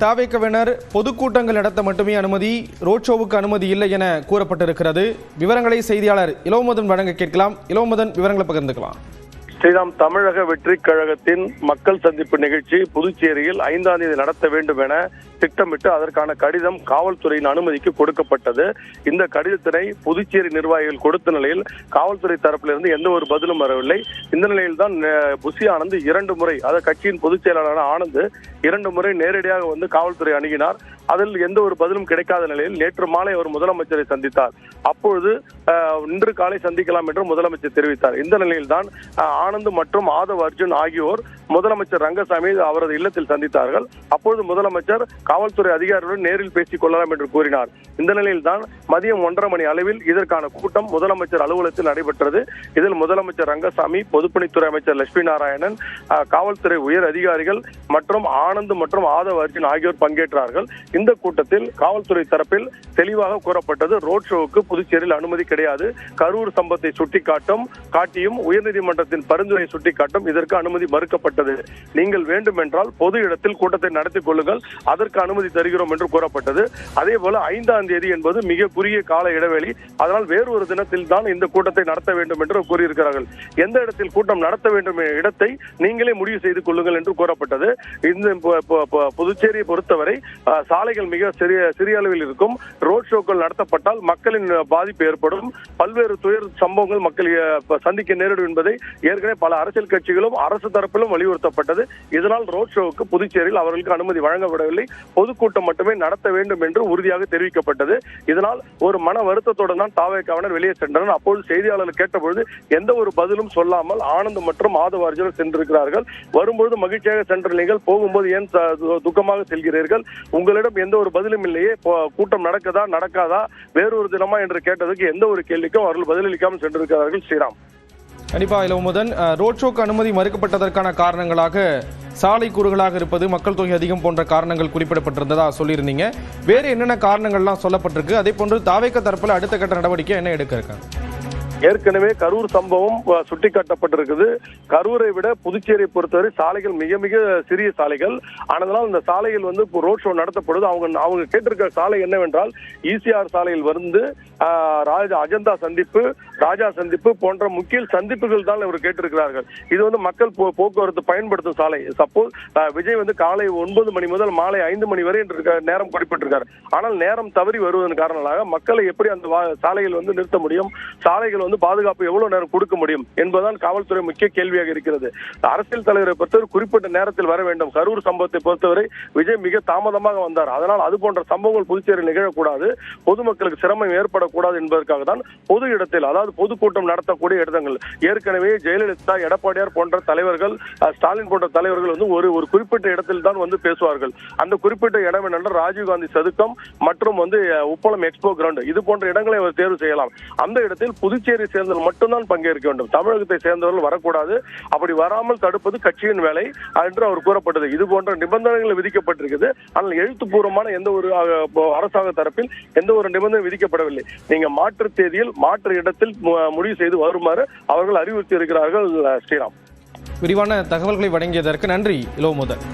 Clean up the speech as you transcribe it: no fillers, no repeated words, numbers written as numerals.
தாவேக்கவினர் பொதுக்கூட்டங்கள் நடத்த மட்டுமே அனுமதி, ரோட் ஷோவுக்கு அனுமதி இல்லை என கூறப்பட்டிருக்கிறது. விவரங்களை செய்தியாளர் இளவமதன் வழங்க கேட்கலாம். இளவமதன், விவரங்களை பகிர்ந்துக்கலாம். ஸ்ரீராம், தமிழக வெற்றி கழகத்தின் மக்கள் சந்திப்பு நிகழ்ச்சி புதுச்சேரியில் 5ஆம் தேதி நடத்த வேண்டும் என திட்டமிட்டு அதற்கான கடிதம் காவல்துறையின் அனுமதிக்கு கொடுக்கப்பட்டது. இந்த கடிதத்தினை புதுச்சேரி நிர்வாகிகள் கொடுத்த நிலையில் காவல்துறை தரப்பிலிருந்து எந்த ஒரு பதிலும் வரவில்லை. இந்த நிலையில் தான் புசி ஆனந்த் 2 முறை, அதாவது கட்சியின் பொதுச் செயலாளரான ஆனந்த் 2 முறை நேரடியாக வந்து காவல்துறை அணுகினார். அதில் எந்த ஒரு பதிலும் கிடைக்காத நிலையில் நேற்று மாலை அவர் முதலமைச்சரை சந்தித்தார். அப்பொழுது இன்று காலை சந்திக்கலாம் என்று முதலமைச்சர் தெரிவித்தார். இந்த நிலையில் தான் ஆனந்த் மற்றும் ஆதவ் அர்ஜுன் ஆகியோர் முதலமைச்சர் ரங்கசாமி அவரது இல்லத்தில் சந்தித்தார்கள். அப்பொழுது முதலமைச்சர் காவல்துறை அதிகாரிகளுடன் நேரில் பேசிக் கொள்ளலாம் என்று கூறினார். இந்த நிலையில் தான் மதியம் 1:30 மணி அளவில் இதற்கான கூட்டம் முதலமைச்சர் அலுவலகத்தில் நடைபெற்றது. இதில் முதலமைச்சர் ரங்கசாமி, பொதுப்பணித்துறை அமைச்சர் லட்சுமி நாராயணன், காவல்துறை உயர் அதிகாரிகள் மற்றும் ஆனந்த் மற்றும் ஆதவ் அர்ஜுன் ஆகியோர் பங்கேற்றார்கள். இந்த கூட்டத்தில் காவல்துறை தரப்பில் தெளிவாக கூறப்பட்டது, ரோட் ஷோவுக்கு புதுச்சேரியில் அனுமதி கிடையாது. கரூர் சம்பவத்தை காட்டியும் உயர்நீதிமன்றத்தின் பரிந்துரை சுட்டிக்காட்டும் இதற்கு அனுமதி மறுக்கப்பட்டது. நீங்கள் வேண்டுமென்றால் பொது இடத்தில் கூட்டத்தை நடத்திக் கொள்ளுங்கள், அதற்கு அனுமதி தருகிறோம் என்று கூறப்பட்டது. அதே போல 5ஆம் தேதி என்பது மிக குறுகிய கால இடைவெளி, அதனால் வேறு ஒரு தினத்தில் தான் இந்த கூட்டத்தை நடத்த வேண்டும் என்று கூறியிருக்கிறார்கள். எந்த இடத்தில் கூட்டம் நடத்த வேண்டும் இடத்தை நீங்களே முடிவு செய்து கொள்ளுங்கள் என்று கூறப்பட்டது. இந்த புதுச்சேரியை பொறுத்தவரை சாலைகள் மிக சிறிய அளவில் இருக்கும். ரோட் ஷோக்கள் நடத்தப்பட்டால் மக்களின் பாதிப்பு ஏற்படும், பல்வேறு துயர் சம்பவங்கள் மக்கள் சந்திக்க நேரிடும் என்பதை ஏற்கனவே பல அரசியல் கட்சிகளும் அரசு தரப்பிலும் வலியுறுத்தப்பட்டது. இதனால் ரோட் ஷோவுக்கு புதுச்சேரியில் அவர்களுக்கு அனுமதி வழங்கப்படவில்லை, பொதுக்கூட்டம் மட்டுமே நடத்த வேண்டும் என்று உறுதியாக தெரிவிக்கப்பட்டது. இதனால் ஒரு மன வருத்தத்துடன் தான் தாவேக்காவினர் வெளியே சென்றனர். அப்போது செய்தியாளர்கள் கேட்டபொழுது எந்த ஒரு பதிலும் சொல்லாமல் ஆனந்த் மற்றும் ஆதவ் அர்ஜுன் சென்றிருக்கிறார்கள். வரும்போது மகிழ்ச்சியாக சென்ற நீங்கள் போகும்போது ஏன் துக்கமாக செல்கிறீர்கள்? உங்களிடம் எந்த ஒரு பதிலும் இல்லையே, கூட்டம் நடக்காதா, வேறொரு தினமா என்று கேட்டதுக்கு எந்த ஒரு கேள்விக்கும் அவர்கள் பதிலளிக்காமல் சென்றிருக்கிறார்கள். ஸ்ரீராம், கண்டிப்பா இளவமதன், ரோட் ஷோக்கு அனுமதி மறுக்கப்பட்டதற்கான காரணங்களாக சாலை கூறுகளாக இருப்பது, மக்கள் தொகை அதிகம் போன்ற காரணங்கள் குறிப்பிடப்பட்டிருந்ததா சொல்லியிருந்தீங்க. வேறு என்னென்ன காரணங்கள்லாம் சொல்லப்பட்டிருக்கு? அதே போன்று தாவேக்க தரப்பில் அடுத்த கட்ட நடவடிக்கை என்ன எடுக்க இருக்காங்க? ஏற்கனவே கரூர் சம்பவம் சுட்டிக்காட்டப்பட்டிருக்குது. கரூரை விட புதுச்சேரியை பொறுத்தவரை சாலைகள் மிக மிக சிறிய சாலைகள். ஆனதால் இந்த சாலைகள் வந்து ரோட் ஷோ நடத்தப்படுது. அவங்க கேட்டிருக்கிற சாலை என்னவென்றால் ஈசிஆர் சாலையில் வந்து அஜந்தா சந்திப்பு, ராஜா சந்திப்பு போன்ற முக்கிய சந்திப்புகள் தான் இவர் கேட்டிருக்கிறார்கள். இது வந்து மக்கள் போக்குவரத்து பயன்படுத்தும் சாலை. சப்போஸ் விஜய் வந்து காலை 9 மணி முதல் மாலை 5 மணி வரை நேரம் குறிப்பிட்டிருக்காரு. ஆனால் நேரம் தவறி வருவதன் காரணமாக மக்களை எப்படி அந்த சாலைகள் வந்து நிறுத்த முடியும், சாலைகள் வந்து பாதுகாப்பு எவ்வளவு நேரம் கொடுக்க முடியும் என்பதுதான் காவல்துறை முக்கிய கேள்வியாக இருக்கிறது. அரசியல் தலைவரை பொறுத்தவரை குறிப்பிட்ட நேரத்தில் வர வேண்டும். கரூர் சம்பவத்தை பொறுத்தவரை விஜய் மிக தாமதமாக வந்தார். அதனால் அது போன்ற சம்பவங்கள் புதுச்சேரியில் நிகழக்கூடாது, பொதுமக்களுக்கு சிரமம் ஏற்படக்கூடாது என்பதற்காக தான் பொது இடத்தில், அதாவது பொதுக்கூட்டம் நடத்தக்கூடிய இடங்கள், ஏற்கனவே ஜெயலலிதா, எடப்பாடியார் போன்ற தலைவர்கள், ஸ்டாலின் போன்ற தலைவர்கள் வந்து ஒரு குறிப்பிட்ட இடத்தில் தான் வந்து பேசுவார்கள். அந்த குறிப்பிட்ட இடம் என்னென்றால் ராஜீவ்காந்தி சதுக்கம் மற்றும் வந்து உப்பளம் எக்ஸ்போ கிரவுண்ட், இது போன்ற இடங்களை அவர் தேர்வு செய்யலாம். அந்த இடத்தில் புதுச்சேரி சேர்ந்தவர்கள் மட்டும்தான் பங்கேற்க வேண்டும், தமிழகத்தை சேர்ந்தவர்கள் வரக்கூடாது. அப்படி வராமல் தடுப்பது கட்சியின் வேலை என்று அவர் கூறப்பட்டது. இது போன்ற நிபந்தனைகள் விதிக்கப்பட்டிருக்கிறது. ஆனால் எழுத்துப்பூர்வமான எந்த ஒரு அரசாங்க தரப்பில் எந்த ஒரு நிபந்தனை விதிக்கப்படவில்லை. நீங்க மாற்று தேதியில் மாற்று இடத்தில் முடிவு செய்து வருமாறு அவர்கள் அறிவுறுத்தி இருக்கிறார்கள். ஸ்ரீராம், விரிவான தகவல்களை வழங்கியதற்கு நன்றி இளவமதன்.